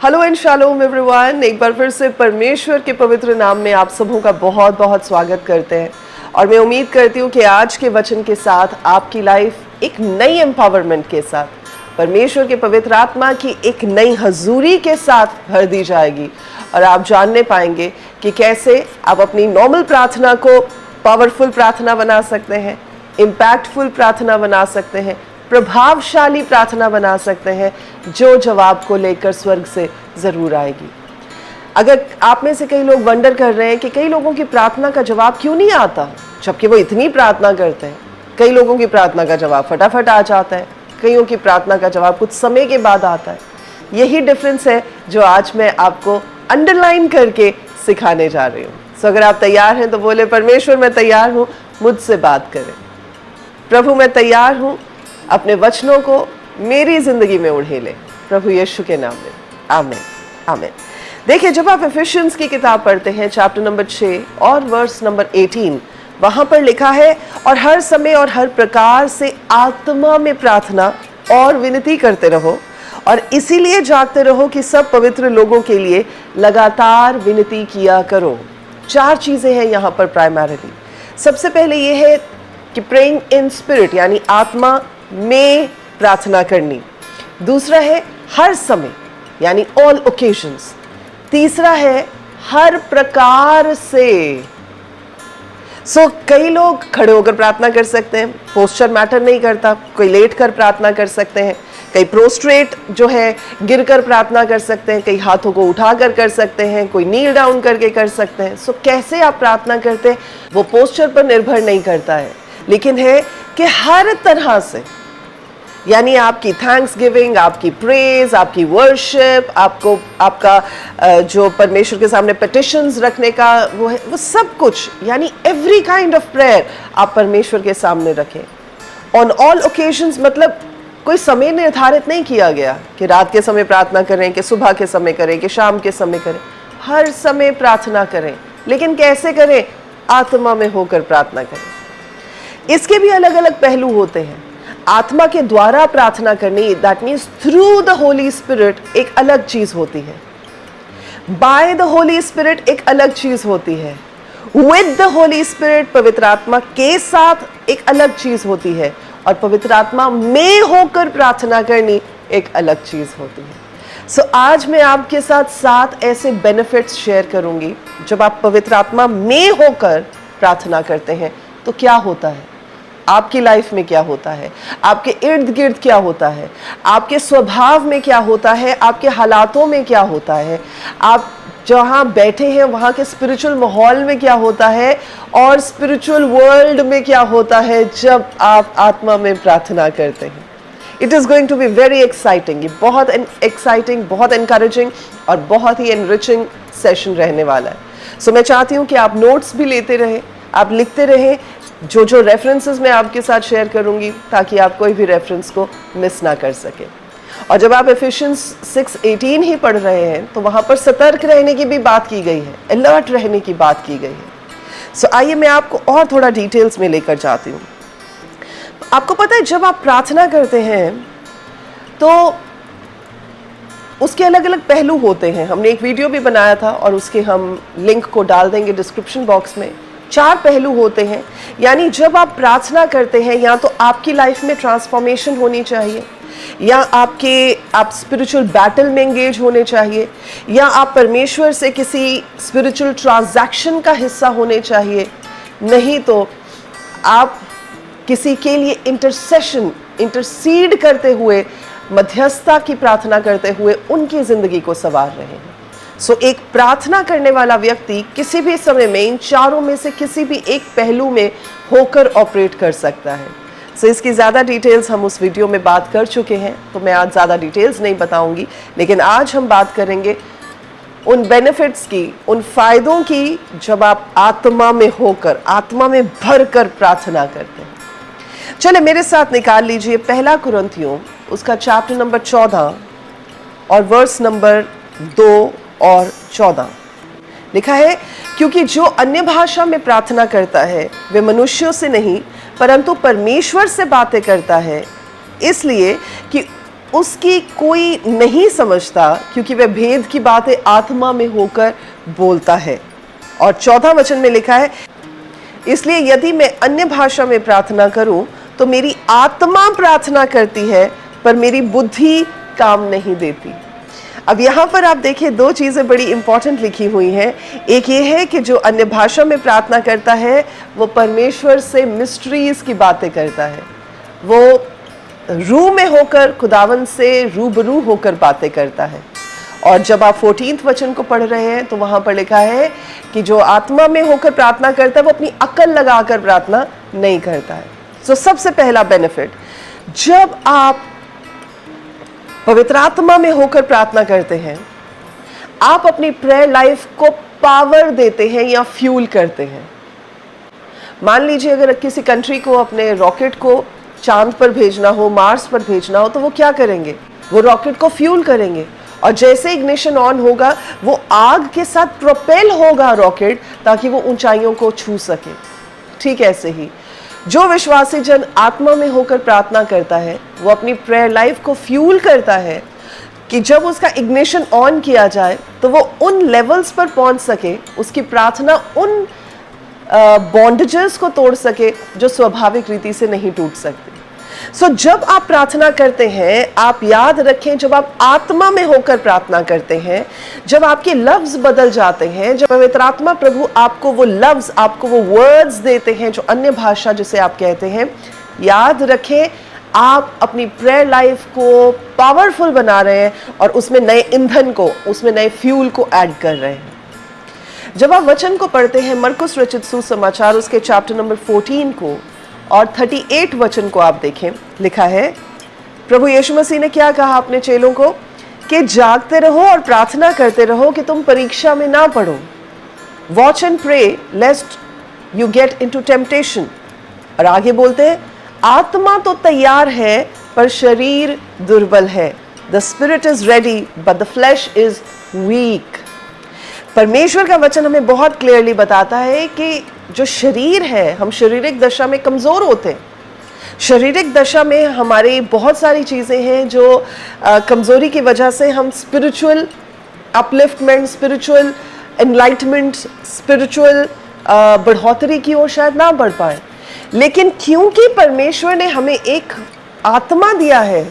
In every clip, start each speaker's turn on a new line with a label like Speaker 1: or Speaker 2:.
Speaker 1: Hello and shalom everyone. एक बार फिर से परमेश्वर के पवित्र नाम में आप सबों का बहुत बहुत स्वागत करते हैं और मैं उम्मीद करती हूँ कि आज के वचन के साथ आपकी लाइफ एक नई एम्पावरमेंट के साथ परमेश्वर के पवित्र आत्मा की एक नई हजूरी के साथ भर दी जाएगी और आप जानने पाएंगे कि कैसे आप अपनी नॉर्मल प्रार्थना को पावरफुल प्रार्थना बना सकते हैं, इम्पैक्टफुल प्रार्थना बना सकते हैं, प्रभावशाली प्रार्थना बना सकते हैं जो जवाब को लेकर स्वर्ग से जरूर आएगी। अगर आप में से कई लोग वंडर कर रहे हैं कि कई लोगों की प्रार्थना का जवाब क्यों नहीं आता जबकि वो इतनी प्रार्थना करते हैं, कई लोगों की प्रार्थना का जवाब फटाफट आ जाता है, कईयों की प्रार्थना का जवाब कुछ समय के बाद आता है। यही डिफरेंस है जो आज मैं आपको अंडरलाइन करके सिखाने जा रही हूँ। सो अगर आप तैयार हैं तो बोले, परमेश्वर मैं तैयार हूँ, मुझसे बात करें। प्रभु मैं तैयार हूँ, अपने वचनों को मेरी जिंदगी में उड़ेले, प्रभु यीशु के नाम में, आमीन आमीन। देखिए, जब आप एफिशिएंस की किताब पढ़ते हैं चैप्टर नंबर 6 और वर्स नंबर 18, वहां पर लिखा है, और हर समय और हर प्रकार से आत्मा में प्रार्थना और विनती करते रहो और इसीलिए जागते रहो कि सब पवित्र लोगों के लिए लगातार विनती किया करो। 4 चीजें हैं यहाँ पर प्राइमरीली। सबसे पहले ये है कि प्रेइंग इन स्पिरिट यानी आत्मा में प्रार्थना करनी। दूसरा है हर समय यानी ऑल ओकेजन्स। तीसरा है हर प्रकार से। कई लोग खड़े होकर प्रार्थना कर सकते हैं, पोस्चर मैटर नहीं करता। कोई लेट कर प्रार्थना कर सकते हैं, कई प्रोस्ट्रेट जो है गिरकर प्रार्थना कर सकते हैं, कई हाथों को उठाकर कर सकते हैं, कोई नील डाउन करके कर सकते हैं। कैसे आप प्रार्थना करते हैं वो पोस्चर पर निर्भर नहीं करता है, लेकिन है कि हर तरह से, यानी आपकी थैंक्स गिविंग, आपकी प्रेज, आपकी वर्शिप, आपका जो परमेश्वर के सामने पिटिशंस रखने का वो है, वो सब कुछ यानी एवरी काइंड ऑफ प्रेयर आप परमेश्वर के सामने रखें। ऑन ऑल ओकेजन्स मतलब कोई समय निर्धारित नहीं किया गया कि रात के समय प्रार्थना करें, कि सुबह के समय करें, कि शाम के समय करें। हर समय प्रार्थना करें, लेकिन कैसे करें? आत्मा में होकर प्रार्थना करें। इसके भी अलग अलग पहलू होते हैं। आत्मा के द्वारा प्रार्थना करनी, that means through the holy spirit, एक अलग चीज होती है। बाय द होली स्पिरिट एक अलग चीज होती है। विद द होली स्पिरिट, पवित्र आत्मा के साथ एक अलग चीज होती है। और पवित्र आत्मा में होकर प्रार्थना करनी एक अलग चीज होती है। आज मैं आपके साथ 7 ऐसे बेनिफिट्स शेयर करूंगी। जब आप पवित्र आत्मा में होकर प्रार्थना करते हैं तो क्या होता है, आपकी लाइफ में क्या होता है, आपके इर्द गिर्द क्या होता है, आपके स्वभाव में क्या होता है, आपके हालातों में क्या होता है, आप जहाँ बैठे हैं वहाँ के स्पिरिचुअल माहौल में क्या होता है और स्पिरिचुअल वर्ल्ड में क्या होता है जब आप आत्मा में प्रार्थना करते हैं। It is going to be very exciting. ये बहुत एक्साइटिंग, बहुत एनकरेजिंग और बहुत ही एनरिचिंग सेशन रहने वाला है। मैं चाहती हूँ कि आप नोट्स भी लेते रहें, आप लिखते रहें जो रेफरेंसेस मैं आपके साथ शेयर करूंगी, ताकि आप कोई भी रेफरेंस को मिस ना कर सके। और जब आप एफिशिएंस 6:18 ही पढ़ रहे हैं तो वहां पर सतर्क रहने की भी बात की गई है, अलर्ट रहने की बात की गई है। आइए मैं आपको और थोड़ा डिटेल्स में लेकर जाती हूँ। आपको पता है, जब आप प्रार्थना करते हैं तो उसके अलग अलग पहलू होते हैं। हमने एक वीडियो भी बनाया था और उसके हम लिंक को डाल देंगे डिस्क्रिप्शन बॉक्स में। 4 पहलू होते हैं। यानी जब आप प्रार्थना करते हैं, या तो आपकी लाइफ में ट्रांसफॉर्मेशन होनी चाहिए, या आप स्पिरिचुअल बैटल में एंगेज होने चाहिए, या आप परमेश्वर से किसी स्पिरिचुअल ट्रांजैक्शन का हिस्सा होने चाहिए, नहीं तो आप किसी के लिए इंटरसीड करते हुए, मध्यस्थता की प्रार्थना करते हुए उनकी जिंदगी को संवार रहे हैं। एक प्रार्थना करने वाला व्यक्ति किसी भी समय में इन 4 में से किसी भी एक पहलू में होकर ऑपरेट कर सकता है। इसकी ज़्यादा डिटेल्स हम उस वीडियो में बात कर चुके हैं, तो मैं आज ज़्यादा डिटेल्स नहीं बताऊंगी। लेकिन आज हम बात करेंगे उन बेनिफिट्स की, उन फायदों की जब आप आत्मा में होकर, आत्मा में भरकर प्रार्थना करते हैं। चले मेरे साथ निकाल लीजिए 1 कुरिन्थियों उसका चैप्टर नंबर 14 और वर्स नंबर 2 और 14। लिखा है, क्योंकि जो अन्य भाषा में प्रार्थना करता है वे मनुष्यों से नहीं परंतु परमेश्वर से बातें करता है, इसलिए कि उसकी कोई नहीं समझता, क्योंकि वह भेद की बातें आत्मा में होकर बोलता है। और 14 वचन में लिखा है, इसलिए यदि मैं अन्य भाषा में प्रार्थना करूं तो मेरी आत्मा प्रार्थना करती है पर मेरी बुद्धि काम नहीं देती। अब यहाँ पर आप देखिए दो चीज़ें बड़ी इंपॉर्टेंट लिखी हुई हैं। एक ये है कि जो अन्य भाषा में प्रार्थना करता है वो परमेश्वर से मिस्ट्रीज की बातें करता है, वो रूह में होकर खुदावन से रूबरू होकर बातें करता है। और जब आप 14वें वचन को पढ़ रहे हैं तो वहाँ पर लिखा है कि जो आत्मा में होकर प्रार्थना करता है वो अपनी अक्ल लगाकर प्रार्थना नहीं करता है। तो सबसे पहला बेनिफिट, जब आप पवित्र आत्मा में होकर प्रार्थना करते हैं, आप अपनी प्रेयर लाइफ को पावर देते हैं या फ्यूल करते हैं। मान लीजिए अगर किसी कंट्री को अपने रॉकेट को चांद पर भेजना हो, मार्स पर भेजना हो, तो वो क्या करेंगे? वो रॉकेट को फ्यूल करेंगे और जैसे इग्निशन ऑन होगा वो आग के साथ प्रोपेल होगा रॉकेट, ताकि वो ऊंचाइयों को छू सके। ठीक ऐसे ही जो विश्वासी जन आत्मा में होकर प्रार्थना करता है वो अपनी प्रेयर लाइफ को फ्यूल करता है कि जब उसका इग्निशन ऑन किया जाए तो वो उन लेवल्स पर पहुंच सके, उसकी प्रार्थना उन बॉन्डेजेस को तोड़ सके जो स्वाभाविक रीति से नहीं टूट सकते। सो जब आप प्रार्थना करते हैं, आप याद रखें, जब आप आत्मा में होकर प्रार्थना करते हैं, जब आपके लफ्ज बदल जाते हैं, जब पवित्र आत्मा प्रभु आपको वो लफ्ज, आपको वो वर्ड्स देते हैं जो अन्य भाषा जिसे आप कहते हैं, याद रखें आप अपनी प्रेयर लाइफ को पावरफुल बना रहे हैं और उसमें नए ईंधन को, उसमें नए फ्यूल को ऐड कर रहे हैं। जब आप वचन को पढ़ते हैं, मरकुस रचित सुसमाचार उसके चैप्टर नंबर 14 को और 38 वचन को आप देखें, लिखा है, प्रभु यीशु मसीह ने क्या कहा अपने चेलों को कि जागते रहो और प्रार्थना करते रहो कि तुम परीक्षा में ना पड़ो। Watch and pray lest you get into temptation. और आगे बोलते हैं, आत्मा तो तैयार है पर शरीर दुर्बल है। The spirit is ready but the flash is weak. परमेश्वर का वचन हमें बहुत क्लियरली बताता है कि जो शरीर है, हम शारीरिक दशा में कमज़ोर होते हैं। शारीरिक दशा में हमारी बहुत सारी चीज़ें हैं जो कमज़ोरी की वजह से हम spiritual upliftment, spiritual enlightenment, spiritual बढ़ोतरी की ओर शायद ना बढ़ पाए। लेकिन क्योंकि परमेश्वर ने हमें एक आत्मा दिया है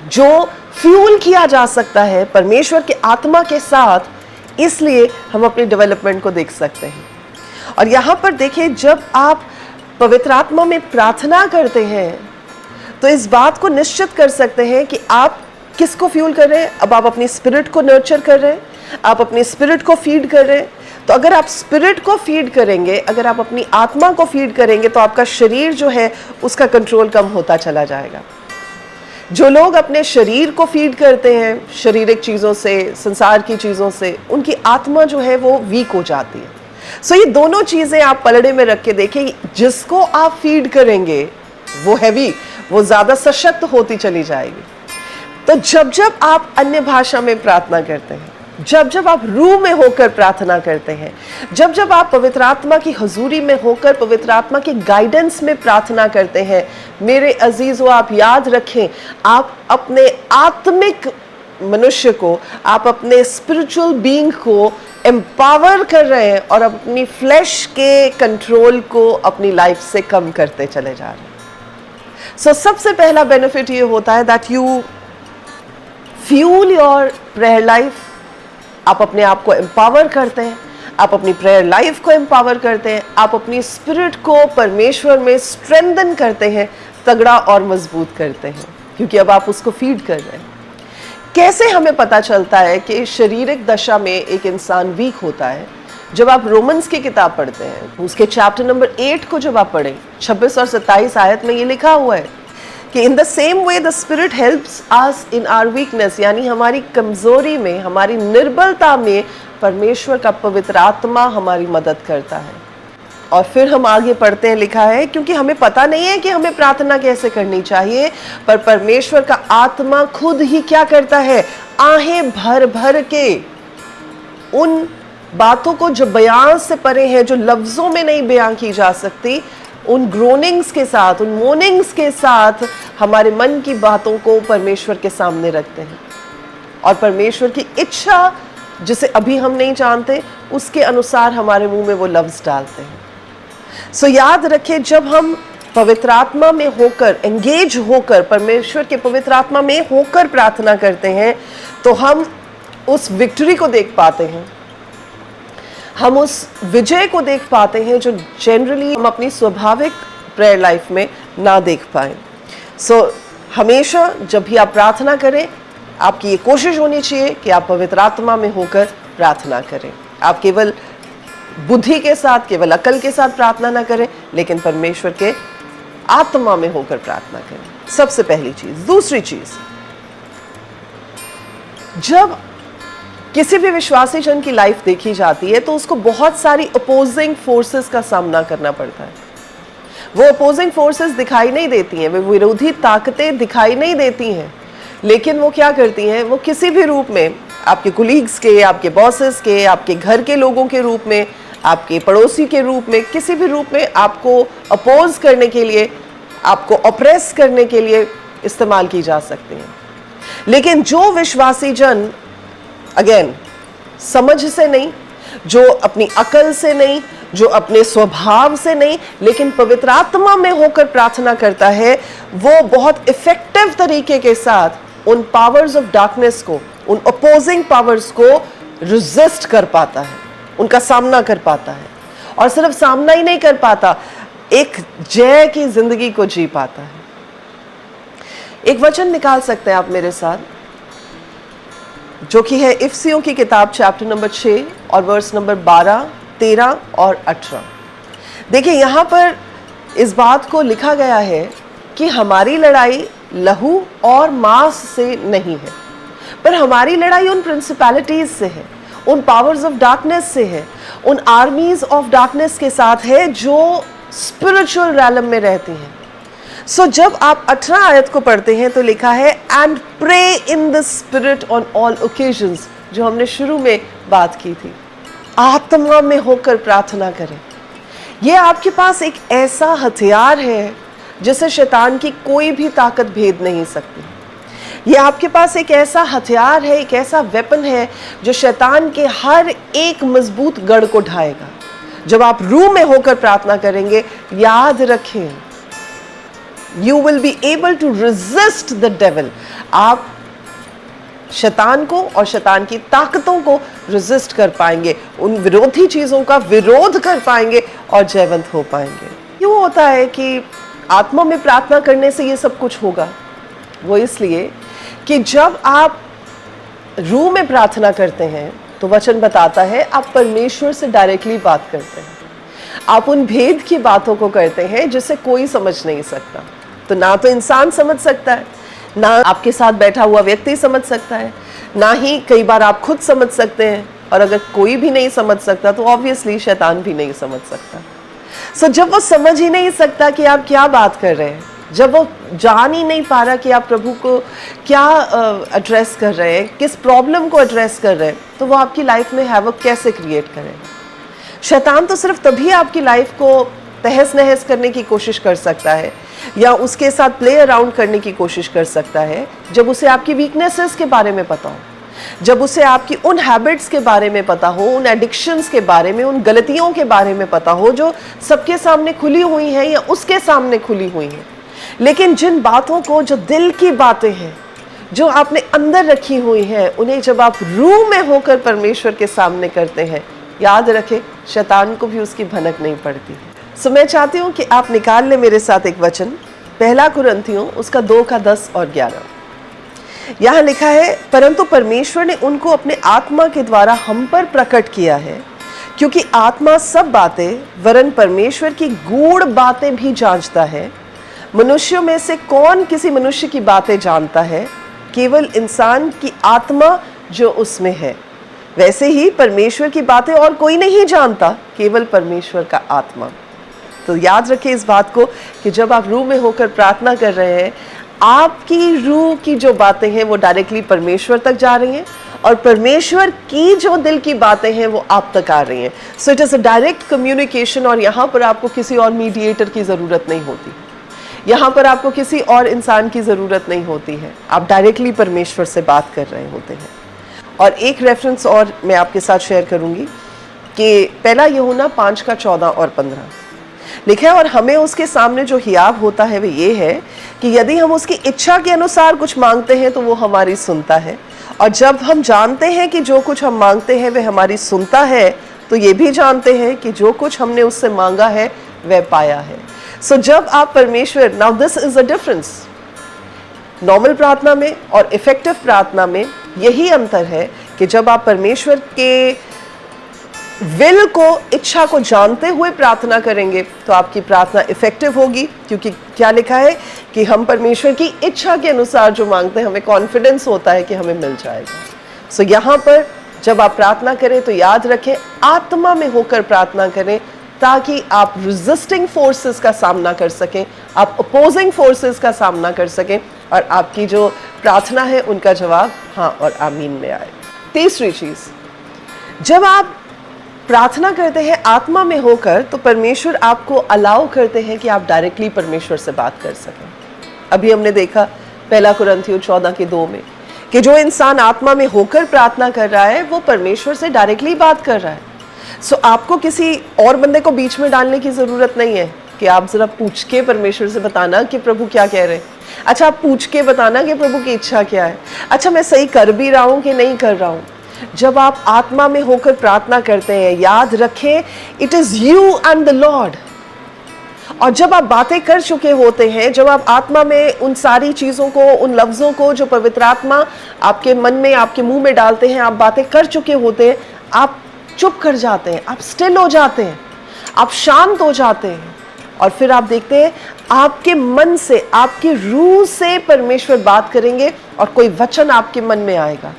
Speaker 1: जो फ्यूल किया जा सकता है परमेश्वर के आत्मा के साथ, इसलिए हम अपनी डेवलपमेंट को देख सकते हैं। और यहाँ पर देखिए, जब आप पवित्र आत्मा में प्रार्थना करते हैं तो इस बात को निश्चित कर सकते हैं कि आप किसको फ्यूल कर रहे हैं। अब आप अपनी स्पिरिट को नर्चर कर रहे हैं, आप अपनी स्पिरिट को फीड कर रहे हैं। तो अगर आप स्पिरिट को फीड करेंगे, अगर आप अपनी आत्मा को फीड करेंगे, तो आपका शरीर जो है उसका कंट्रोल कम होता चला जाएगा। जो लोग अपने शरीर को फीड करते हैं शारीरिक चीज़ों से, संसार की चीज़ों से, उनकी आत्मा जो है वो वीक हो जाती है। सो ये दोनों चीज़ें आप पलड़े में रख के देखें, जिसको आप फीड करेंगे वो हैवी, वो ज़्यादा सशक्त होती चली जाएगी। तो जब जब आप अन्य भाषा में प्रार्थना करते हैं, जब जब आप रूह में होकर प्रार्थना करते हैं, जब जब आप पवित्र आत्मा की हजूरी में होकर पवित्र आत्मा के गाइडेंस में प्रार्थना करते हैं, मेरे अजीजों आप याद रखें, आप अपने आत्मिक मनुष्य को, आप अपने स्पिरिचुअल बीइंग को एम्पावर कर रहे हैं और अपनी फ्लैश के कंट्रोल को अपनी लाइफ से कम करते चले जा रहे हैं। सो सबसे पहला बेनिफिट ये होता है that you fuel your prayer life. आप अपने आप को एम्पावर करते हैं, आप अपनी प्रेयर लाइफ को एम्पावर करते हैं, आप अपनी स्पिरिट को परमेश्वर में स्ट्रेंथन करते हैं, तगड़ा और मजबूत करते हैं, क्योंकि अब आप उसको फीड कर रहे हैं। कैसे हमें पता चलता है कि शारीरिक दशा में एक इंसान वीक होता है? जब आप रोमन्स की किताब पढ़ते हैं, उसके चैप्टर नंबर 8 को जब आप पढ़ें, 26 और 27 आयत में ये लिखा हुआ है कि in the same way the spirit helps us in our weakness, यानी हमारी कमजोरी में, हमारी निर्बलता में परमेश्वर का पवित्र आत्मा हमारी मदद करता है। और फिर हम आगे पढ़ते हैं, लिखा है, क्योंकि हमें पता नहीं है कि हमें प्रार्थना कैसे करनी चाहिए, पर परमेश्वर का आत्मा खुद ही क्या करता है, आहें भर भर के उन बातों को जो बयान से परे हैं, जो लफ्जों में नहीं बयान की जा सकती, उन ग्रोनिंग्स के साथ, उन मोर्निंग्स के साथ हमारे मन की बातों को परमेश्वर के सामने रखते हैं और परमेश्वर की इच्छा जिसे अभी हम नहीं जानते उसके अनुसार हमारे मुंह में वो लफ्ज डालते हैं। सो याद रखें, जब हम पवित्र आत्मा में होकर, एंगेज होकर, परमेश्वर के पवित्र आत्मा में होकर प्रार्थना करते हैं तो हम उस विक्ट्री को देख पाते हैं, हम उस विजय को देख पाते हैं जो जनरली हम अपनी स्वाभाविक प्रेयर लाइफ में ना देख पाए। सो हमेशा जब भी आप प्रार्थना करें, आपकी ये कोशिश होनी चाहिए कि आप पवित्र आत्मा में होकर प्रार्थना करें। आप केवल बुद्धि के साथ, केवल अकल के साथ प्रार्थना ना करें, लेकिन परमेश्वर के आत्मा में होकर प्रार्थना करें। सबसे पहली चीज। दूसरी चीज, जब किसी भी विश्वासी जन की लाइफ देखी जाती है तो उसको बहुत सारी अपोजिंग फोर्सेस का सामना करना पड़ता है। वो अपोजिंग फोर्सेस दिखाई नहीं देती हैं, वो विरोधी ताकतें दिखाई नहीं देती हैं, लेकिन वो क्या करती हैं, वो किसी भी रूप में, आपके कुलीग्स के, आपके बॉसेस के, आपके घर के लोगों के रूप में, आपके पड़ोसी के रूप में, किसी भी रूप में आपको अपोज करने के लिए, आपको ऑप्रेस करने के लिए इस्तेमाल की जा सकती हैं। लेकिन जो विश्वासी जन, अगेन, समझ से नहीं, जो अपनी अकल से नहीं, जो अपने स्वभाव से नहीं, लेकिन पवित्र आत्मा में होकर प्रार्थना करता है, वो बहुत इफेक्टिव तरीके के साथ उन पावर्स ऑफ डार्कनेस को, उन अपोजिंग पावर्स को रेजिस्ट कर पाता है, उनका सामना कर पाता है। और सिर्फ सामना ही नहीं कर पाता, एक जय की जिंदगी को जी पाता है। एक वचन निकाल सकते हैं आप मेरे साथ, जो कि है इफिसियों की किताब चैप्टर नंबर 6 और वर्स नंबर 12, 13 और 18। देखिए, यहाँ पर इस बात को लिखा गया है कि हमारी लड़ाई लहू और मांस से नहीं है, पर हमारी लड़ाई उन प्रिंसिपैलिटीज से है, उन पावर्स ऑफ डार्कनेस से है, उन आर्मीज ऑफ डार्कनेस के साथ है जो स्पिरिचुअल रैलम में रहती हैं। सो जब आप 18 आयत को पढ़ते हैं तो लिखा है and pray in the spirit on all occasions, जो हमने शुरू में बात की थी, आत्मा में होकर प्रार्थना करें। यह आपके पास एक ऐसा हथियार है जिसे शैतान की कोई भी ताकत भेद नहीं सकती। यह आपके पास एक ऐसा हथियार है, एक ऐसा वेपन है जो शैतान के हर एक मजबूत गढ़ को ढाएगा। जब आप रूह में होकर प्रार्थना करेंगे, याद रखें, you will be able to resist the devil. आप शैतान को और शैतान की ताकतों को रेजिस्ट कर पाएंगे, उन विरोधी चीजों का विरोध कर पाएंगे और जयवंत हो पाएंगे। क्यों होता है कि आत्मा में प्रार्थना करने से ये सब कुछ होगा? वो इसलिए कि जब आप रूह में प्रार्थना करते हैं तो वचन बताता है आप परमेश्वर से डायरेक्टली बात करते हैं, आप उन भेद की बातों को करते हैं जिसे कोई समझ नहीं सकता। तो ना तो इंसान समझ सकता है, ना आपके साथ बैठा हुआ व्यक्ति समझ सकता है, ना ही कई बार आप खुद समझ सकते हैं, और अगर कोई भी नहीं समझ सकता तो ऑब्वियसली शैतान भी नहीं समझ सकता। सो जब वो समझ ही नहीं सकता कि आप क्या बात कर रहे हैं, जब वो जान ही नहीं पा रहा कि आप प्रभु को क्या एड्रेस कर रहे हैं, किस प्रॉब्लम को एड्रेस कर रहे हैं, तो वो आपकी लाइफ में हैवक कैसे क्रिएट करेगा? शैतान तो सिर्फ तभी आपकी लाइफ को तहस नहस करने की कोशिश कर सकता है या उसके साथ प्ले अराउंड करने की कोशिश कर सकता है जब उसे आपकी वीकनेसेस के बारे में पता हो, जब उसे आपकी उन हैबिट्स के बारे में पता हो, उन एडिक्शंस के बारे में, उन गलतियों के बारे में पता हो जो सबके सामने खुली हुई हैं या उसके सामने खुली हुई हैं। लेकिन जिन बातों को, जो दिल की बातें हैं, जो आपने अंदर रखी हुई हैं, उन्हें जब आप रूह में होकर परमेश्वर के सामने करते हैं, याद रखें, शैतान को भी उसकी भनक नहीं पड़ती। सो मैं चाहती हूँ कि आप निकाल लें मेरे साथ एक वचन, पहला कुरिन्थियों उसका 2 का 10 और 11। यहाँ लिखा है, परंतु परमेश्वर ने उनको अपने आत्मा के द्वारा हम पर प्रकट किया है, क्योंकि आत्मा सब बातें वरन परमेश्वर की गूढ़ बातें भी जांचता है। मनुष्यों में से कौन किसी मनुष्य की बातें जानता है? केवल इंसान की आत्मा जो उसमें है। वैसे ही परमेश्वर की बातें और कोई नहीं जानता, केवल परमेश्वर का आत्मा। तो याद रखें इस बात को कि जब आप रूह में होकर प्रार्थना कर रहे हैं, आपकी रूह की जो बातें हैं वो डायरेक्टली परमेश्वर तक जा रही हैं और परमेश्वर की जो दिल की बातें हैं वो आप तक आ रही हैं। So it is a direct communication और यहाँ पर आपको किसी और मीडिएटर की ज़रूरत नहीं होती, यहाँ पर आपको किसी और इंसान की ज़रूरत नहीं होती है, आप डायरेक्टली परमेश्वर से बात कर रहे होते हैं। और एक रेफरेंस और मैं आपके साथ शेयर करूँगी कि पहला यूहन्ना 5:14 और 15 लिखा है, और हमें उसके सामने जो हियाब होता है वो ये है कि यदि हम उसकी इच्छा के अनुसार कुछ मांगते हैं तो वो हमारी सुनता है, और जब हम जानते हैं कि जो कुछ हम मांगते हैं वह हमारी सुनता है तो ये भी जानते हैं कि जो कुछ हमने उससे मांगा है वह पाया है। सो जब आप परमेश्वर, now this is a difference, normal प्रार्थना में और इफेक्टिव प्रार्थना में यही अंतर है कि जब आप परमेश्वर के विल को, इच्छा को जानते हुए प्रार्थना करेंगे तो आपकी प्रार्थना इफेक्टिव होगी, क्योंकि क्या लिखा है कि हम परमेश्वर की इच्छा के अनुसार जो मांगते हैं हमें कॉन्फिडेंस होता है कि हमें मिल जाएगा। सो यहाँ पर जब आप प्रार्थना करें तो याद रखें आत्मा में होकर प्रार्थना करें, ताकि आप रेजिस्टिंग फोर्सेस का सामना कर सकें, आप अपोजिंग फोर्सेस का सामना कर सकें और आपकी जो प्रार्थना है उनका जवाब हाँ और आमीन में आए। तीसरी चीज, जब आप प्रार्थना करते हैं आत्मा में होकर तो परमेश्वर आपको अलाउ करते हैं कि आप डायरेक्टली परमेश्वर से बात कर सकें। अभी हमने देखा 1 कुरिन्थियों 14:2 में कि जो इंसान आत्मा में होकर प्रार्थना कर रहा है वो परमेश्वर से डायरेक्टली बात कर रहा है। सो आपको किसी और बंदे को बीच में डालने की ज़रूरत नहीं है कि आप ज़रा पूछ के परमेश्वर से बताना कि प्रभु क्या कह रहे हैं। अच्छा, आप पूछ के बताना कि प्रभु की इच्छा क्या है। अच्छा, मैं सही कर भी रहा हूँ कि नहीं कर रहा हूँ। जब आप आत्मा में होकर प्रार्थना करते हैं, याद रखें it is you and the Lord. और जब आप बातें कर चुके होते हैं, जब आप आत्मा में उन सारी चीज़ों को, उन लफ्ज़ों को जो पवित्र आत्मा आपके मन में, आपके मुंह में डालते हैं, आप बातें कर चुके होते हैं, आप चुप कर जाते हैं, आप स्टिल हो जाते हैं, आप शांत हो जाते हैं और फिर आप देखते हैं आपके मन से, आपकी रूह से परमेश्वर बात करेंगे और कोई वचन आपके मन में आएगा।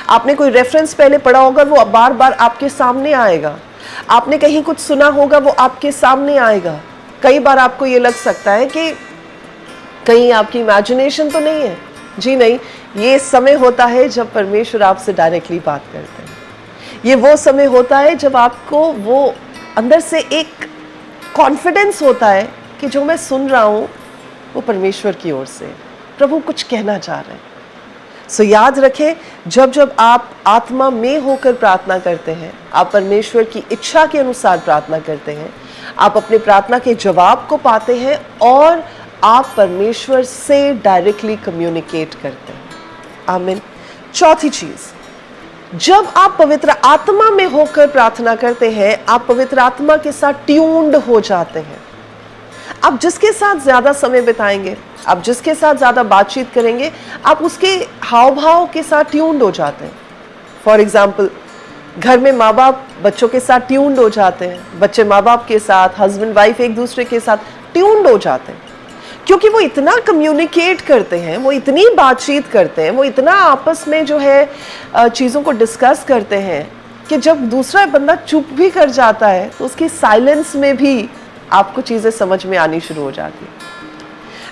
Speaker 1: आपने कोई रेफरेंस पहले पढ़ा होगा, वो बार बार आपके सामने आएगा। आपने कहीं कुछ सुना होगा, वो आपके सामने आएगा। कई बार आपको ये लग सकता है कि कहीं आपकी इमेजिनेशन तो नहीं है। जी नहीं, ये समय होता है जब परमेश्वर आपसे डायरेक्टली बात करते हैं। ये वो समय होता है जब आपको वो अंदर से एक कॉन्फिडेंस होता है कि जो मैं सुन रहा हूँ वो परमेश्वर की ओर से, प्रभु कुछ कहना चाह रहे हैं। सो याद रखें, जब जब आप आत्मा में होकर प्रार्थना करते हैं, आप परमेश्वर की इच्छा के अनुसार प्रार्थना करते हैं, आप अपने प्रार्थना के जवाब को पाते हैं और आप परमेश्वर से डायरेक्टली कम्युनिकेट करते हैं। आमीन। चौथी चीज, जब आप पवित्र आत्मा में होकर प्रार्थना करते हैं, आप पवित्र आत्मा के साथ ट्यून्ड हो जाते हैं। आप जिसके साथ ज्यादा समय बिताएंगे, आप जिसके साथ ज्यादा बातचीत करेंगे, आप उसके हाव भाव के साथ ट्यून्ड हो जाते हैं। फॉर एग्जाम्पल, घर में माँ बाप बच्चों के साथ ट्यून्ड हो जाते हैं, बच्चे माँ बाप के साथ, हस्बैंड वाइफ एक दूसरे के साथ ट्यून्ड हो जाते हैं, क्योंकि वो इतना कम्युनिकेट करते हैं, वो इतनी बातचीत करते हैं, वो इतना आपस में जो है चीज़ों को डिस्कस करते हैं कि जब दूसरा बंदा चुप भी कर जाता है तो उसकी साइलेंस में भी आपको चीज़ें समझ में आनी शुरू हो जाती है।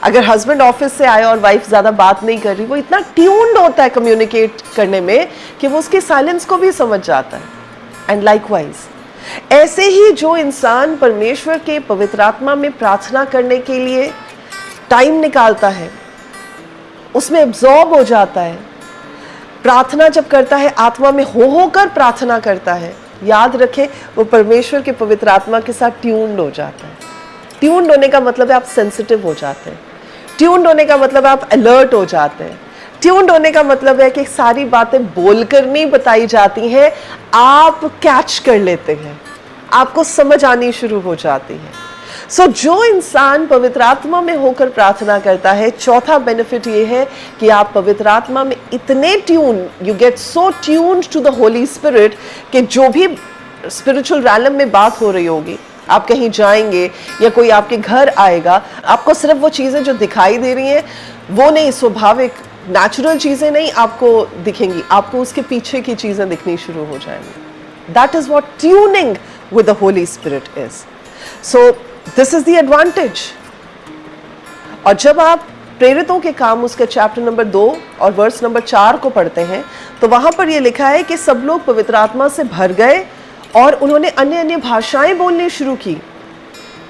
Speaker 1: अगर हस्बैंड ऑफिस से आए और वाइफ ज़्यादा बात नहीं कर रही, वो इतना ट्यून्ड होता है कम्युनिकेट करने में कि वो उसकी साइलेंस को भी समझ जाता है। एंड लाइकवाइज, ऐसे ही जो इंसान परमेश्वर के पवित्र आत्मा में प्रार्थना करने के लिए टाइम निकालता है, उसमें एब्जॉर्ब हो जाता है, प्रार्थना जब करता है आत्मा में होकर प्रार्थना करता है, याद रखें वो परमेश्वर के पवित्र आत्मा के साथ ट्यून्ड हो जाता है। ट्यून्ड होने का मतलब है आप सेंसिटिव हो जाते हैं। ट्यून्ड होने का मतलब आप अलर्ट हो जाते हैं। ट्यून्ड होने का मतलब है कि सारी बातें बोलकर नहीं बताई जाती हैं, आप कैच कर लेते हैं, आपको समझ आनी शुरू हो जाती है। सो जो इंसान पवित्र आत्मा में होकर प्रार्थना करता है, चौथा बेनिफिट ये है कि आप पवित्र आत्मा में इतने tune, you get so tuned to the holy spirit कि जो भी स्पिरिचुअल रैलम में बात हो रही होगी, आप कहीं जाएंगे या कोई आपके घर आएगा, आपको सिर्फ वो चीज़ें जो दिखाई दे रही हैं वो नहीं, स्वाभाविक नेचुरल चीज़ें नहीं आपको दिखेंगी, आपको उसके पीछे की चीज़ें दिखनी शुरू हो जाएंगी। That is what tuning with the holy spirit is. So this is the advantage. और जब आप प्रेरितों के काम उसके चैप्टर नंबर 2 और वर्स नंबर 4 को पढ़ते हैं तो वहां पर ये लिखा है कि सब लोग पवित्र आत्मा से भर गए और उन्होंने अन्य अन्य भाषाएं बोलनी शुरू की।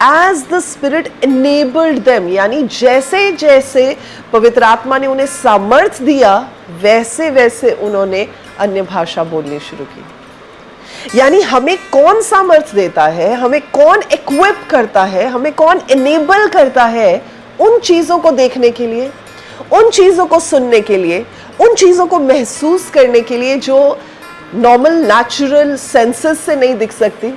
Speaker 1: As the Spirit enabled them, यानी जैसे जैसे पवित्र आत्मा ने उन्हें सामर्थ्य दिया वैसे वैसे उन्होंने अन्य भाषा बोलनी शुरू की। यानी हमें कौन सामर्थ्य देता है, हमें कौन इक्विप करता है, हमें कौन इनेबल करता है उन चीजों को देखने के लिए, उन चीजों को सुनने के लिए, उन चीजों को महसूस करने के लिए जो नॉर्मल नेचुरल सेंसेस से नहीं दिख सकती।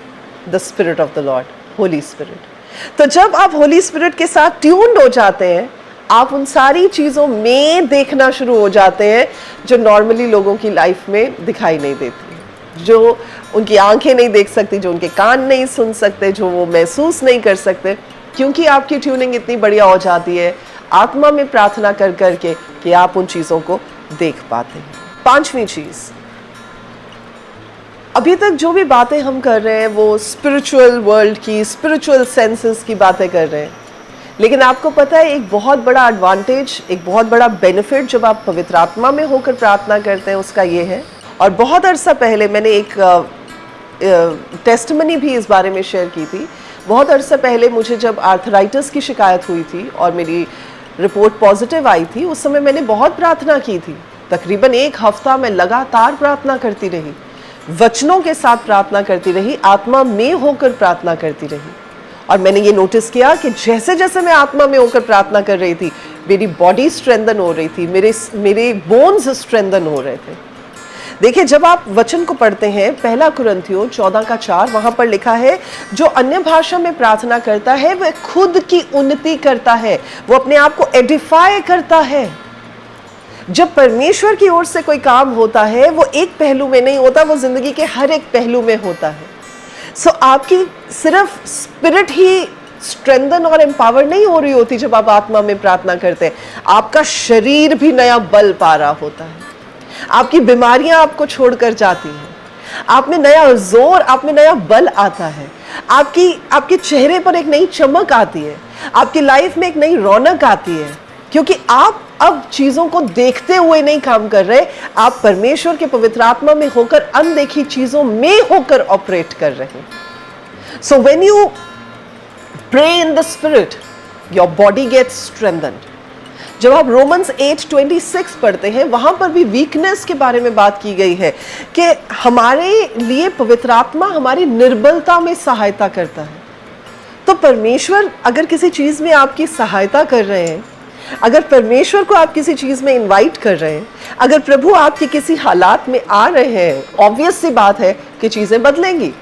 Speaker 1: The spirit of the Lord, Holi spirit. तो जब आप होली स्पिरिट के साथ ट्यून्ड हो जाते हैं, आप उन सारी चीजों में देखना शुरू हो जाते हैं जो नॉर्मली लोगों की लाइफ में दिखाई नहीं देती, जो उनकी आंखें नहीं देख सकती, जो उनके कान नहीं सुन सकते, जो वो महसूस नहीं कर सकते, क्योंकि आपकी ट्यूनिंग इतनी बढ़िया हो जाती है आत्मा में प्रार्थना कर करके कि आप उन चीजों को देख पाते हैं। पांचवी चीज, अभी तक जो भी बातें हम कर रहे हैं वो स्पिरिचुअल वर्ल्ड की, स्पिरिचुअल सेंसेस की बातें कर रहे हैं, लेकिन आपको पता है एक बहुत बड़ा एडवांटेज, एक बहुत बड़ा बेनिफिट जब आप पवित्र आत्मा में होकर प्रार्थना करते हैं उसका ये है। और बहुत अरसा पहले मैंने एक टेस्टमनी भी इस बारे में शेयर की थी। बहुत अरसा पहले मुझे जब आर्थराइटिस की शिकायत हुई थी और मेरी रिपोर्ट पॉजिटिव आई थी, उस समय मैंने बहुत प्रार्थना की थी। तकरीबन 1 हफ्ता मैं लगातार प्रार्थना करती रही, वचनों के साथ प्रार्थना करती रही, आत्मा में होकर प्रार्थना करती रही। और मैंने ये नोटिस किया कि जैसे जैसे मैं आत्मा में होकर प्रार्थना कर रही थी मेरी बॉडी स्ट्रेंथन हो रही थी, मेरे बोन्स स्ट्रेंथन हो रहे थे। देखिए, जब आप वचन को पढ़ते हैं 1 कुरिन्थियों 14:4, वहां पर लिखा है जो अन्य भाषा में प्रार्थना करता है वह खुद की उन्नति करता है, वो अपने आप को एडिफाई करता है। जब परमेश्वर की ओर से कोई काम होता है वो एक पहलू में नहीं होता, वो जिंदगी के हर एक पहलू में होता है। सो आपकी सिर्फ स्पिरिट ही स्ट्रेंथन और एम्पावर नहीं हो रही होती जब आप आत्मा में प्रार्थना करते हैं, आपका शरीर भी नया बल पा रहा होता है, आपकी बीमारियां आपको छोड़कर जाती हैं, आप में नया जोर, आप में नया बल आता है, आपके चेहरे पर एक नई चमक आती है, आपकी लाइफ में एक नई रौनक आती है, क्योंकि आप अब चीजों को देखते हुए नहीं काम कर रहे, आप परमेश्वर के पवित्र आत्मा में होकर अनदेखी चीजों में होकर ऑपरेट कर रहे हैं। So when you pray in the spirit your body gets strengthened. जब आप रोमन्स 8:26 पढ़ते हैं वहां पर भी वीकनेस के बारे में बात की गई है कि हमारे लिए पवित्र आत्मा हमारी निर्बलता में सहायता करता है। तो परमेश्वर अगर किसी चीज में आपकी सहायता कर रहे हैं, अगर परमेश्वर को आप किसी चीज में इनवाइट कर रहे हैं, अगर प्रभु आपके किसी हालात में आ रहे हैं, ऑब्वियस सी बात है कि चीजें बदलेंगी।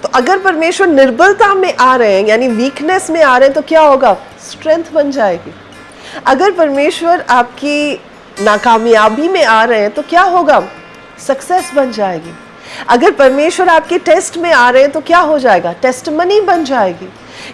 Speaker 1: तो अगर परमेश्वर निर्बलता में आ रहे हैं यानी वीकनेस में आ रहे हैं तो क्या होगा? स्ट्रेंथ बन जाएगी। अगर परमेश्वर आपकी नाकामयाबी में आ रहे हैं तो क्या होगा? सक्सेस बन जाएगी। अगर परमेश्वर आपके टेस्ट में आ रहे हैं तो क्या हो जाएगा? टेस्टमनी बन जाएगी।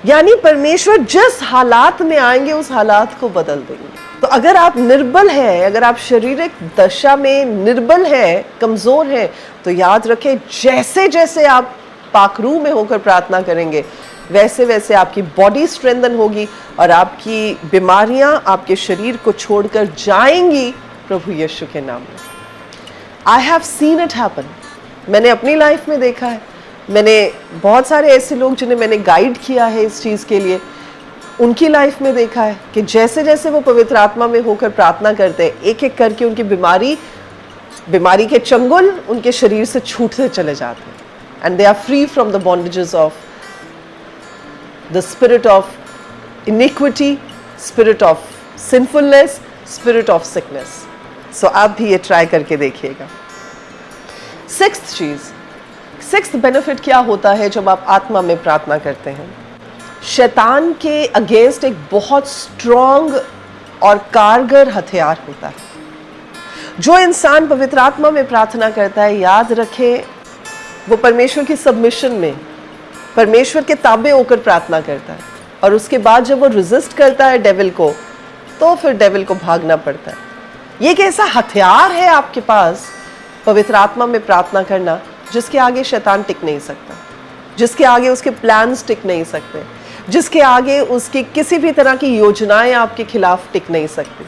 Speaker 1: यानी परमेश्वर जिस हालात में आएंगे उस हालात को बदल देंगे। तो अगर आप निर्बल हैं, अगर आप शारीरिक दशा में निर्बल हैं, कमजोर हैं, तो याद रखें जैसे जैसे आप पाकरू में होकर प्रार्थना करेंगे वैसे वैसे आपकी बॉडी स्ट्रेंथन होगी और आपकी बीमारियां आपके शरीर को छोड़कर जाएंगी प्रभु यीशु के नाम में। I have seen it happen. मैंने अपनी लाइफ में देखा है। मैंने बहुत सारे ऐसे लोग जिन्हें मैंने गाइड किया है इस चीज़ के लिए, उनकी लाइफ में देखा है कि जैसे जैसे वो पवित्र आत्मा में होकर प्रार्थना करते हैं, एक एक करके उनकी बीमारी के चंगुल उनके शरीर से छूटते चले जाते हैं and they are free from the bondages of the spirit of iniquity, spirit of sinfulness, spirit of sickness. So आप भी ये ट्राई करके देखिएगा। सिक्स्थ बेनिफिट क्या होता है जब आप आत्मा में प्रार्थना करते हैं? शैतान के अगेंस्ट एक बहुत स्ट्रॉन्ग और कारगर हथियार होता है। जो इंसान पवित्र आत्मा में प्रार्थना करता है, याद रखें वो परमेश्वर की सबमिशन में, परमेश्वर के ताबे होकर प्रार्थना करता है, और उसके बाद जब वो रेजिस्ट करता है डेविल को, तो फिर डेविल को भागना पड़ता है। ये एक ऐसा हथियार है आपके पास पवित्र आत्मा में प्रार्थना करना, जिसके आगे शैतान टिक नहीं सकता, जिसके आगे उसके प्लान्स टिक नहीं सकते, जिसके आगे उसकी किसी भी तरह की योजनाएं आपके खिलाफ टिक नहीं सकती।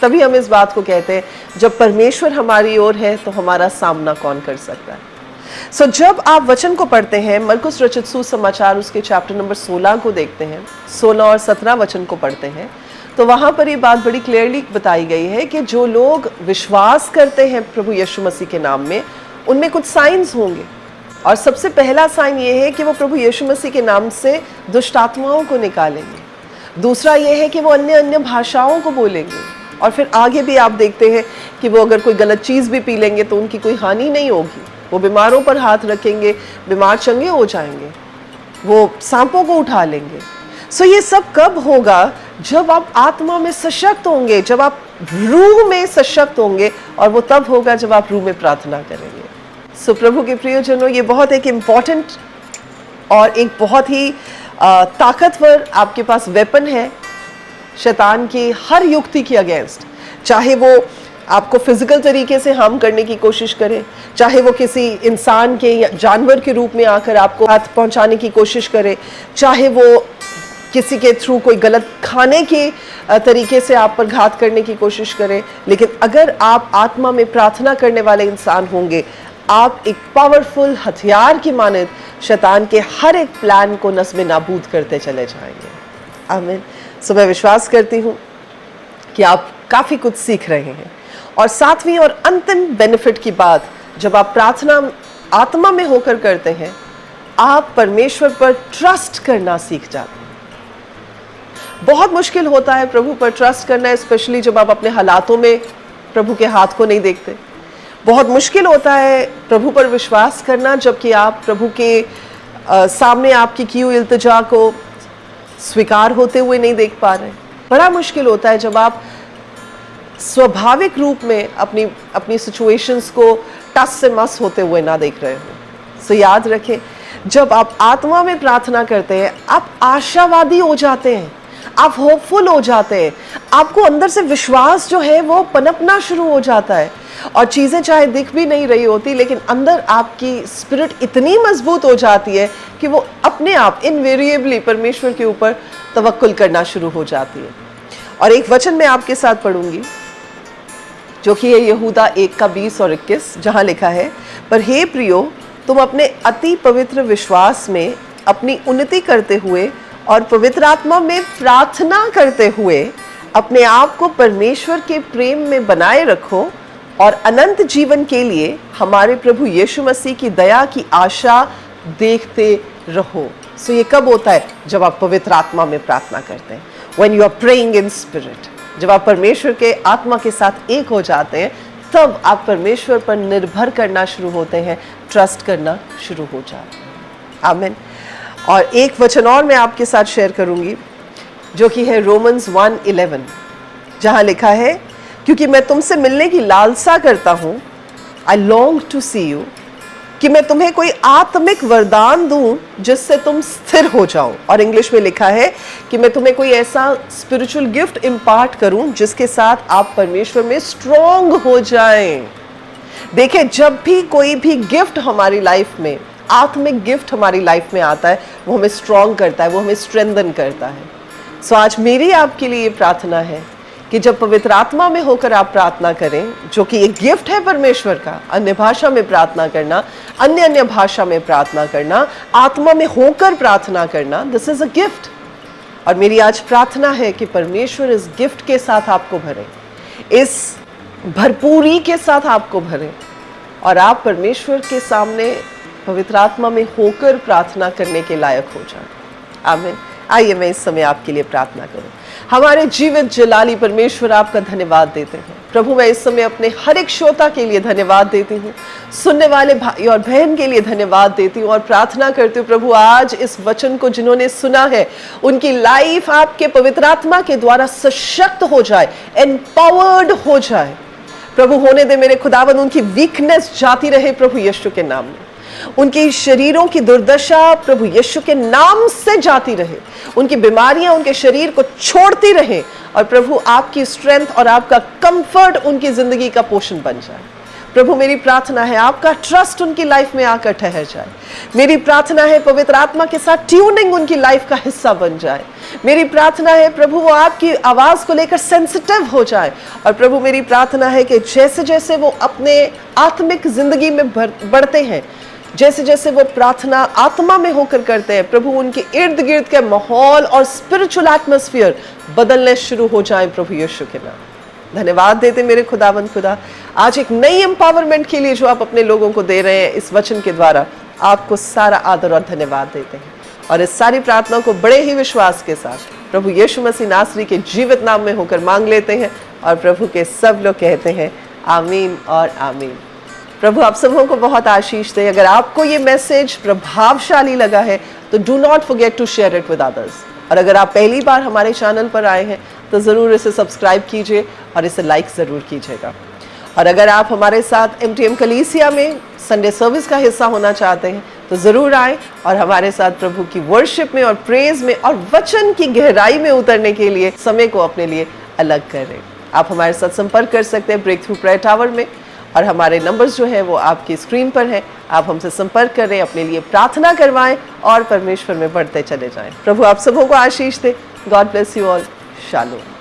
Speaker 1: तभी हम इस बात को कहते हैं, जब परमेश्वर हमारी ओर है तो हमारा सामना कौन कर सकता है। जब आप वचन को पढ़ते हैं, मरकुस रचित सुसमाचार उसके चैप्टर नंबर 16 को देखते हैं, 16 और 17 वचन को पढ़ते हैं, तो वहां पर ये बात बड़ी क्लियरली बताई गई है कि जो लोग विश्वास करते हैं प्रभु यीशु मसीह के नाम में, उनमें कुछ साइंस होंगे। और सबसे पहला साइन ये है कि वो प्रभु यीशु मसीह के नाम से दुष्ट आत्माओं को निकालेंगे। दूसरा ये है कि वो अन्य अन्य भाषाओं को बोलेंगे। और फिर आगे भी आप देखते हैं कि वो अगर कोई गलत चीज़ भी पी लेंगे तो उनकी कोई हानि नहीं होगी। वो बीमारों पर हाथ रखेंगे, बीमार चंगे हो जाएंगे, वो सांपों को उठा लेंगे। ये सब कब होगा? जब आप आत्मा में सशक्त होंगे, जब आप रूह में सशक्त होंगे, और वो तब होगा जब आप रूह में प्रार्थना करेंगे। प्रभु के प्रियजनों, ये बहुत एक इम्पॉर्टेंट और एक बहुत ही ताकतवर आपके पास वेपन है शैतान की हर युक्ति के अगेंस्ट। चाहे वो आपको फिजिकल तरीके से हार्म करने की कोशिश करे, चाहे वो किसी इंसान के या जानवर के रूप में आकर आपको हाथ पहुंचाने की कोशिश करे, चाहे वो किसी के थ्रू कोई गलत खाने के तरीके से आप पर घात करने की कोशिश करे। लेकिन अगर आप आत्मा में प्रार्थना करने वाले इंसान होंगे, आप एक पावरफुल हथियार की मानद शैतान के हर एक प्लान को नस्म नाबूद करते चले जाएंगे। आमीन। मैं विश्वास करती हूँ कि आप काफ़ी कुछ सीख रहे हैं। और सातवीं और अंतिम बेनिफिट की बात, जब आप प्रार्थना आत्मा में होकर करते हैं, आप परमेश्वर पर ट्रस्ट करना सीख जाते हैं। बहुत मुश्किल होता है प्रभु पर ट्रस्ट करना, स्पेशली जब आप अपने हालातों में प्रभु के हाथ को नहीं देखते। बहुत मुश्किल होता है प्रभु पर विश्वास करना जबकि आप प्रभु के सामने आपकी की हुई इल्तिजा को स्वीकार होते हुए नहीं देख पा रहे। बड़ा मुश्किल होता है जब आप स्वाभाविक रूप में अपनी सिचुएशंस को टस से मस होते हुए ना देख रहे हो। याद रखें, जब आप आत्मा में प्रार्थना करते हैं, आप आशावादी हो जाते हैं, आप होपफुल हो जाते हैं, आपको अंदर से विश्वास जो है वो पनपना शुरू हो जाता है। और चीज़ें चाहे दिख भी नहीं रही होती, लेकिन अंदर आपकी स्पिरिट इतनी मजबूत हो जाती है कि वो अपने आप इनवेरिएबली परमेश्वर के ऊपर तवक्कुल करना शुरू हो जाती है। और एक वचन मैं आपके साथ पढ़ूंगी जो कि है यहूदा 1:20 और 21, जहां लिखा है, पर हे प्रियो, तुम अपने अति पवित्र विश्वास में अपनी उन्नति करते हुए और पवित्र आत्मा में प्रार्थना करते हुए अपने आप को परमेश्वर के प्रेम में बनाए रखो और अनंत जीवन के लिए हमारे प्रभु यीशु मसीह की दया की आशा देखते रहो। ये कब होता है? जब आप पवित्र आत्मा में प्रार्थना करते हैं, when you are praying in spirit। जब आप परमेश्वर के आत्मा के साथ एक हो जाते हैं, तब आप परमेश्वर पर निर्भर करना शुरू होते हैं, ट्रस्ट करना शुरू हो जाते हैं। आमीन। और एक वचन और मैं आपके साथ शेयर करूंगी जो कि है रोमन्स 1:11, जहां लिखा है, क्योंकि मैं तुमसे मिलने की लालसा करता हूं, I long to see you, कि मैं तुम्हें कोई आत्मिक वरदान दूं जिससे तुम स्थिर हो जाओ। और इंग्लिश में लिखा है कि मैं तुम्हें कोई ऐसा स्पिरिचुअल गिफ्ट इम्पार्ट करूं जिसके साथ आप परमेश्वर में स्ट्रॉन्ग हो जाएं। देखिए, जब भी कोई भी गिफ्ट हमारी लाइफ में, आत्मिक गिफ्ट हमारी लाइफ में आता है, वो हमें स्ट्रॉन्ग करता है, वो हमें स्ट्रेंथन करता है। आज मेरी आपके लिए प्रार्थना है कि जब पवित्र आत्मा में होकर आप प्रार्थना करें, जो कि एक गिफ्ट है परमेश्वर का, अन्य भाषा में प्रार्थना करना, अन्य भाषा में प्रार्थना करना, आत्मा में होकर प्रार्थना करना, दिस इज अ गिफ्ट। और मेरी आज प्रार्थना है कि परमेश्वर इस गिफ्ट के साथ आपको भरे, इस भरपूरी के साथ आपको भरे, और आप परमेश्वर के सामने पवित्र आत्मा में होकर प्रार्थना करने के लायक हो जाए। आमीन। आइए मैं इस समय आपके लिए प्रार्थना करूं। हमारे जीवित जलाली परमेश्वर, आपका धन्यवाद देते हैं प्रभु। मैं इस समय अपने हर एक श्रोता के लिए धन्यवाद देती हूँ, सुनने वाले भाई और बहन के लिए धन्यवाद देती हूँ और प्रार्थना करती हूँ प्रभु, आज इस वचन को जिन्होंने सुना है, उनकी लाइफ आपके पवित्र आत्मा के द्वारा सशक्त हो जाए, एम्पावर्ड हो जाए प्रभु। होने दे मेरे खुदावन, उनकी वीकनेस जाती रहे प्रभु यीशु के नाम में, उनकी शरीरों की दुर्दशा प्रभु यीशु के नाम से जाती रहे, उनकी बीमारियां उनके शरीर को छोड़ती रहे, और प्रभु आपकी स्ट्रेंथ और आपका कंफर्ट उनकी जिंदगी का पोषण बन जाए। प्रभु मेरी प्रार्थना है आपका ट्रस्ट उनकी लाइफ में आकर ठहर जाए। मेरी प्रार्थना है पवित्र आत्मा के साथ ट्यूनिंग उनकी लाइफ का हिस्सा बन जाए। मेरी प्रार्थना है प्रभु वो आपकी आवाज को लेकर सेंसिटिव हो जाए। और प्रभु मेरी प्रार्थना है कि जैसे जैसे वो अपने आत्मिक जिंदगी में बढ़ते हैं, जैसे जैसे वो प्रार्थना आत्मा में होकर करते हैं, प्रभु उनके इर्द गिर्द के माहौल और स्पिरिचुअल एटमॉस्फेयर बदलने शुरू हो जाए प्रभु यीशु के नाम। धन्यवाद देते मेरे खुदावंद खुदा, आज एक नई एम्पावरमेंट के लिए जो आप अपने लोगों को दे रहे हैं इस वचन के द्वारा, आपको सारा आदर और धन्यवाद देते हैं। और इस सारी प्रार्थना को बड़े ही विश्वास के साथ प्रभु यीशु मसीह नासरी के जीवित नाम में होकर मांग लेते हैं। और प्रभु के सब लोग कहते हैं आमीन और आमीन। प्रभु आप सबों को बहुत आशीष दे। अगर आपको ये मैसेज प्रभावशाली लगा है तो do not forget to share it with others. और अगर आप पहली बार हमारे चैनल पर आए हैं तो ज़रूर इसे सब्सक्राइब कीजिए और इसे लाइक ज़रूर कीजिएगा। और अगर आप हमारे साथ MTM कलीसिया में संडे सर्विस का हिस्सा होना चाहते हैं तो ज़रूर आएँ और हमारे साथ प्रभु की वर्शिप में और प्रेज में और वचन की गहराई में उतरने के लिए समय को अपने लिए अलग करें। आप हमारे साथ संपर्क कर सकते हैं ब्रेक थ्रू प्रेयर टावर में, और हमारे नंबर्स जो है वो आपकी स्क्रीन पर है। आप हमसे संपर्क करें, अपने लिए प्रार्थना करवाएं और परमेश्वर में बढ़ते चले जाएं। प्रभु आप सबों को आशीष दे। God bless you all. Shalom.